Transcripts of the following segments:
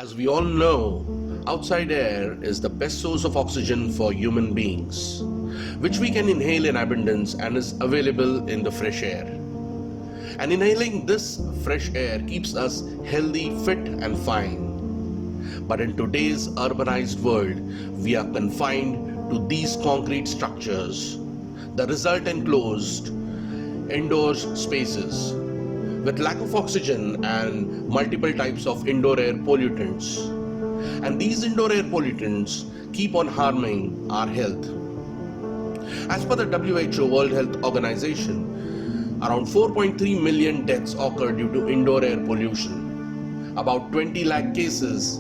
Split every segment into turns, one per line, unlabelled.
As we all know, outside air is the best source of oxygen for human beings, which we can inhale in abundance and is available in the fresh air. And inhaling this fresh air keeps us healthy, fit, and fine. But in today's urbanized world, we are confined to these concrete structures, the result enclosed indoor spaces with lack of oxygen and multiple types of indoor air pollutants. And these indoor air pollutants keep on harming our health. As per the WHO World Health Organization, around 4.3 million deaths occur due to indoor air pollution. About 20 lakh cases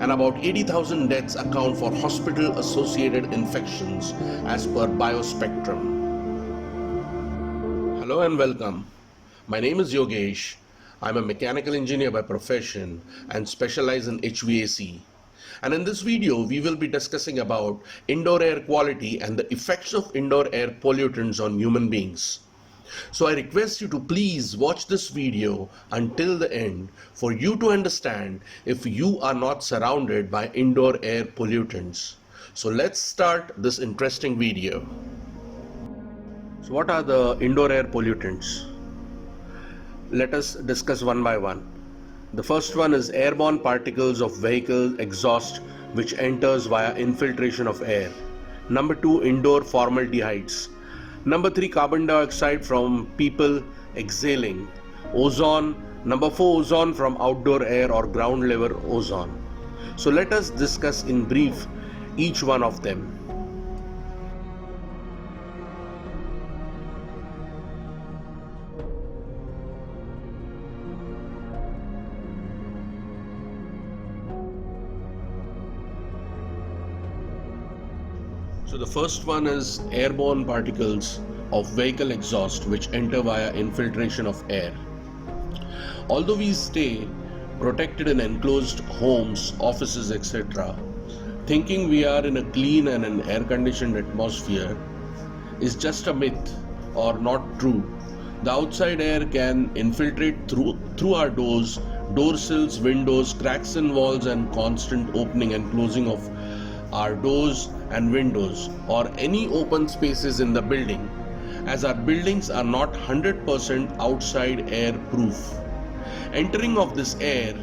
and about 80,000 deaths account for hospital-associated infections as per Biospectrum. Hello and welcome. My name is Yogesh. I'm a mechanical engineer by profession and specialize in HVAC. And in this video, we will be discussing about indoor air quality and the effects of indoor air pollutants on human beings. So I request you to please watch this video until the end for you to understand if you are not surrounded by indoor air pollutants. So let's start this interesting video. So what are the indoor air pollutants? Let us discuss one by one. The first one is airborne particles of vehicle exhaust which enters via infiltration of air. Number 2, indoor formaldehydes. Number 3, carbon dioxide from people exhaling. Ozone. Number 4, ozone from outdoor air or ground level ozone. So let us discuss in brief each one of them. So the first one is airborne particles of vehicle exhaust which enter via infiltration of air. Although we stay protected in enclosed homes, offices, etc., thinking we are in a clean and an air-conditioned atmosphere is just a myth or not true. The outside air can infiltrate through our doors, door sills, windows, cracks in walls, and constant opening and closing of our doors and windows or any open spaces in the building, as our buildings are not 100% outside air proof. Entering of this air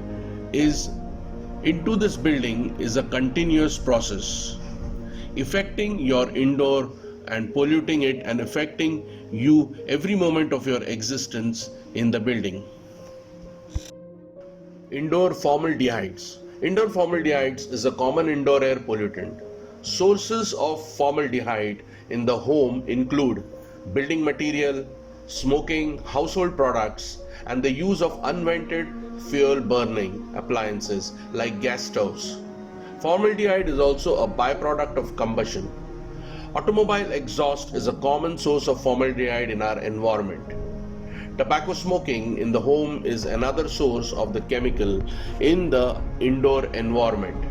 into this building is a continuous process, affecting your indoor and polluting it and affecting you every moment of your existence in the building. Indoor formaldehydes. Indoor formaldehydes is a common indoor air pollutant. Sources of formaldehyde in the home include building material, smoking, household products, and the use of unvented fuel burning appliances like gas stoves. Formaldehyde is also a byproduct of combustion. Automobile exhaust is a common source of formaldehyde in our environment. Tobacco smoking in the home is another source of the chemical in the indoor environment.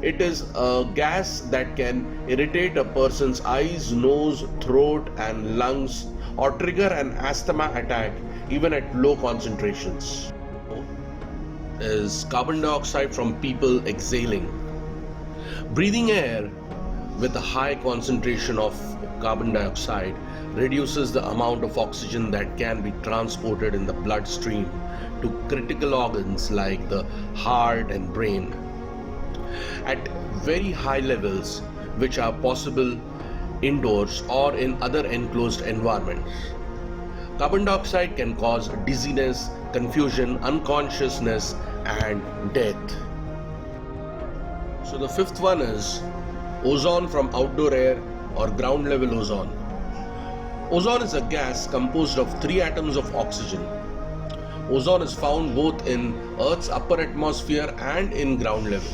It is a gas that can irritate a person's eyes, nose, throat, and lungs or trigger an asthma attack even at low concentrations. Is carbon dioxide from people exhaling. Breathing air with a high concentration of carbon dioxide reduces the amount of oxygen that can be transported in the bloodstream to critical organs like the heart and brain at very high levels, which are possible indoors or in other enclosed environments. Carbon dioxide can cause dizziness, confusion, unconsciousness, and death. So the fifth one is ozone from outdoor air or ground level ozone. Ozone is a gas composed of 3 atoms of oxygen. Ozone is found both in Earth's upper atmosphere and in ground level.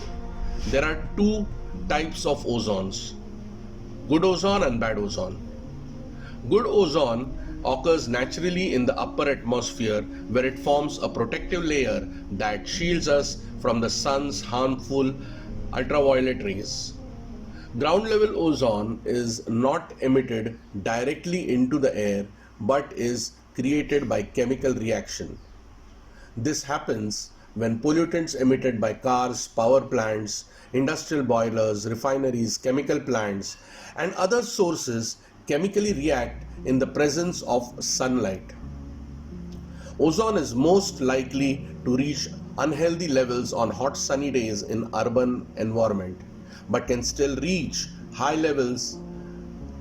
There are 2 types of ozones, good ozone and bad ozone. Good ozone occurs naturally in the upper atmosphere where it forms a protective layer that shields us from the sun's harmful ultraviolet rays. Ground level ozone is not emitted directly into the air but is created by chemical reaction. This happens when pollutants emitted by cars, power plants, industrial boilers, refineries, chemical plants, and other sources chemically react in the presence of sunlight. Ozone is most likely to reach unhealthy levels on hot sunny days in urban environment, but can still reach high levels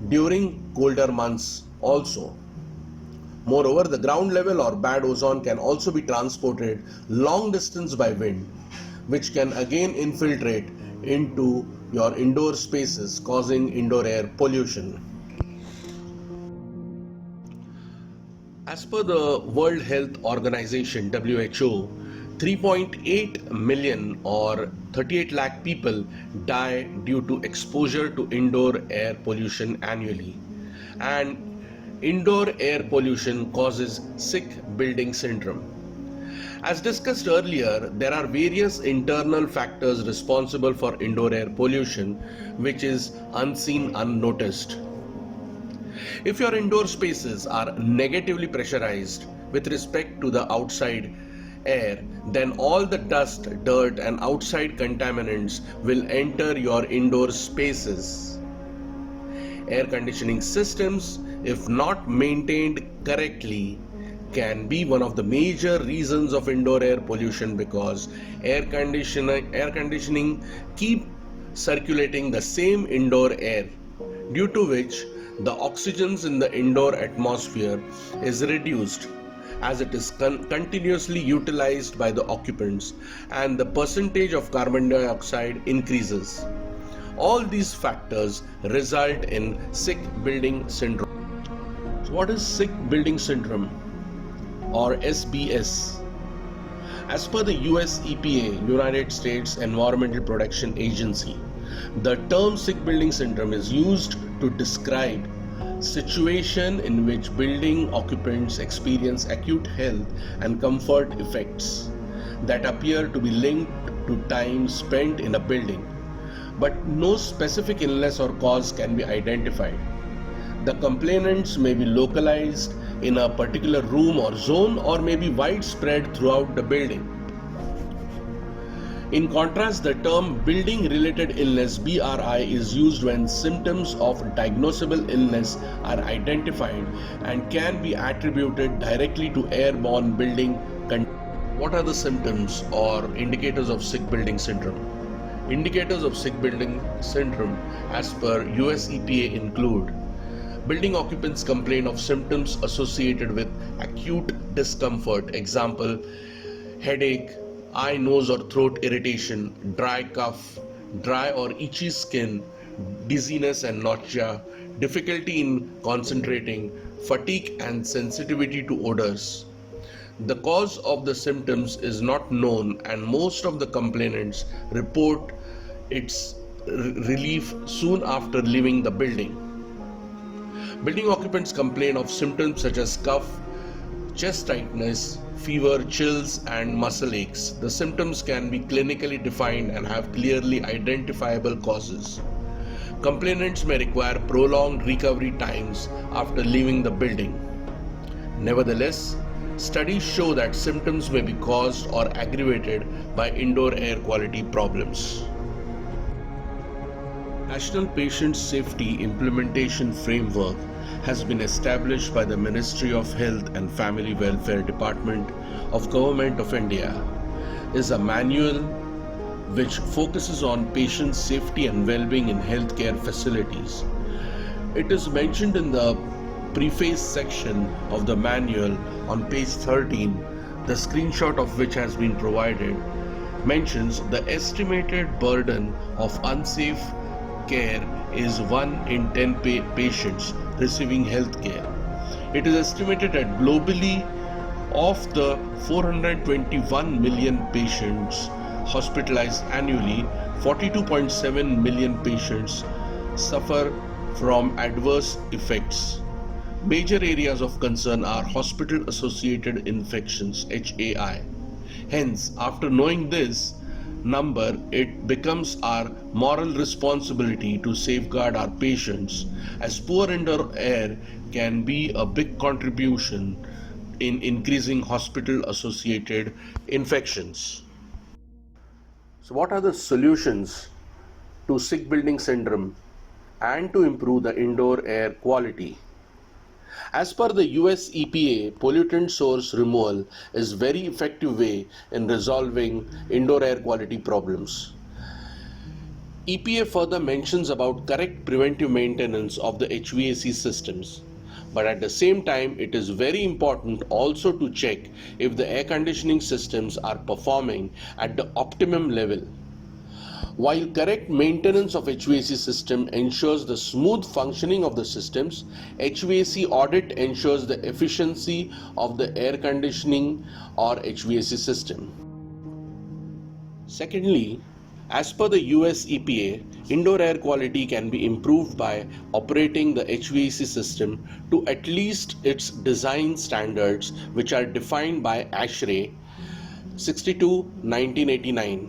during colder months also. Moreover, the ground level or bad ozone can also be transported long distance by wind, which can again infiltrate into your indoor spaces, causing indoor air pollution. As per the World Health Organization (WHO), 3.8 million or 38 lakh people die due to exposure to indoor air pollution annually. And indoor air pollution causes sick building syndrome. As discussed earlier, there are various internal factors responsible for indoor air pollution, which is unseen, unnoticed. If your indoor spaces are negatively pressurized with respect to the outside air, then all the dust, dirt, and outside contaminants will enter your indoor spaces. Air conditioning systems, if not maintained correctly, can be one of the major reasons of indoor air pollution, because air conditioning keep circulating the same indoor air, due to which the oxygens in the indoor atmosphere is reduced as it is continuously utilized by the occupants, and the percentage of carbon dioxide increases. All these factors result in sick building syndrome. So what is sick building syndrome or SBS? As per the USEPA, United States Environmental Protection Agency, the term sick building syndrome is used to describe situation in which building occupants experience acute health and comfort effects that appear to be linked to time spent in a building, but no specific illness or cause can be identified. The complainants may be localized in a particular room or zone, or may be widespread throughout the building. In contrast, the term building related illness (BRI) is used when symptoms of diagnosable illness are identified and can be attributed directly to airborne building contaminants. What are the symptoms or indicators of sick building syndrome? Indicators of sick building syndrome as per USEPA include: building occupants complain of symptoms associated with acute discomfort, example, headache, eye, nose or throat irritation, dry cough, dry or itchy skin, dizziness and nausea, difficulty in concentrating, fatigue and sensitivity to odors. The cause of the symptoms is not known, and most of the complainants report its relief soon after leaving the building. Building occupants complain of symptoms such as cough, chest tightness, fever, chills, and muscle aches. The symptoms can be clinically defined and have clearly identifiable causes. Complainants may require prolonged recovery times after leaving the building. Nevertheless, studies show that symptoms may be caused or aggravated by indoor air quality problems. National Patient Safety Implementation Framework has been established by the Ministry of Health and Family Welfare Department of Government of India. Is a manual which focuses on patient safety and well-being in healthcare facilities. It is mentioned in the preface section of the manual on page 13, the screenshot of which has been provided, mentions the estimated burden of unsafe care is 1 in 10 patients receiving health care. It is estimated that globally, of the 421 million patients hospitalized annually, 42.7 million patients suffer from adverse effects. Major areas of concern are hospital-associated infections (HAI). Hence, after knowing this number, it becomes our moral responsibility to safeguard our patients, as poor indoor air can be a big contribution in increasing hospital-associated infections. So what are the solutions to sick building syndrome and to improve the indoor air quality? As per the US EPA, pollutant source removal is very effective way in resolving indoor air quality problems. EPA further mentions about correct preventive maintenance of the HVAC systems. But at the same time, it is very important also to check if the air conditioning systems are performing at the optimum level. While correct maintenance of HVAC system ensures the smooth functioning of the systems, HVAC audit ensures the efficiency of the air conditioning or HVAC system. Secondly, as per the US EPA, indoor air quality can be improved by operating the HVAC system to at least its design standards, which are defined by ASHRAE 62/1989.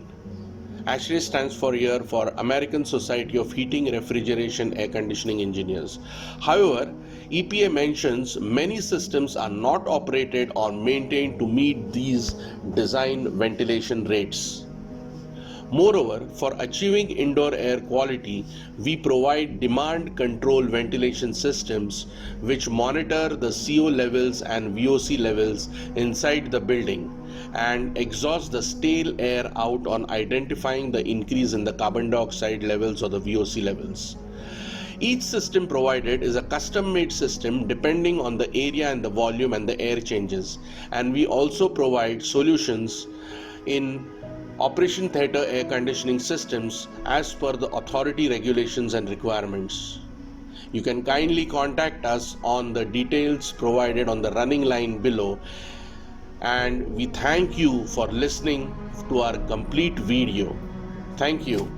ASHRAE stands for American Society of Heating, Refrigeration, Air Conditioning Engineers. However, EPA mentions many systems are not operated or maintained to meet these design ventilation rates. Moreover, for achieving indoor air quality, we provide demand control ventilation systems which monitor the CO levels and VOC levels inside the building and exhaust the stale air out on identifying the increase in the carbon dioxide levels or the VOC levels. Each system provided is a custom-made system depending on the area and the volume and the air changes, and we also provide solutions in Operation Theatre air conditioning systems as per the authority regulations and requirements. You can kindly contact us on the details provided on the running line below, and we thank you for listening to our complete video. Thank you.